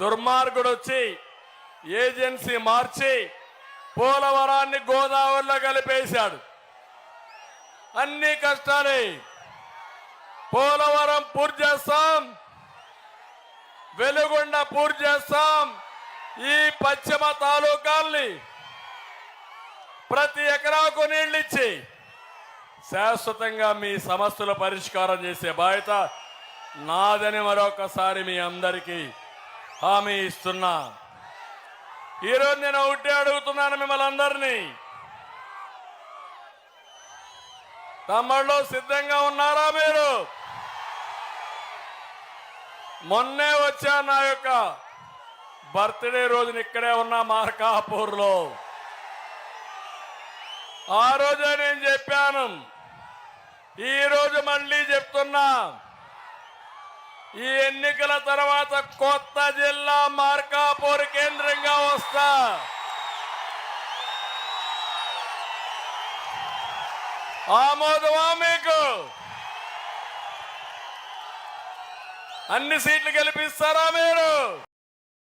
దుర్మార్గుడు వచ్చి ఏజెన్సీ మార్చి పోలవరాన్ని గోదావరిలో కలిపేశాడు. అన్ని కష్టాలే. పోలవరం పూర్తి చేస్తాం, వెలుగొండ పూర్తి చేస్తాం. ఈ పశ్చిమ తాలూకాల్ని ప్రతి ఎకరాకు నీళ్ళిచ్చి శాశ్వతంగా మీ సమస్యల పరిష్కారం చేసే బాధ్యత నాదని మరొకసారి మీ అందరికీ హామీ ఇస్తున్నా. ఈరోజు నేను ఒకటే అడుగుతున్నాను మిమ్మల్ని అందరినీ, తమ్ముళ్ళు సిద్ధంగా ఉన్నారా? మీరు మొన్నే వచ్చా నా యొక్క బర్త్డే రోజున ఇక్కడే ఉన్న మార్కాపూర్లో. ఆ రోజే నేను చెప్పాను, ఈరోజు మళ్ళీ చెప్తున్నా, ఈ ఎన్నికల తర్వాత కొత్త జిల్లా మార్కాపూర్ కేంద్రంగా వస్తా. ఆమోదమా మీకు? అన్ని సీట్లు గెలిపిస్తారా మీరు?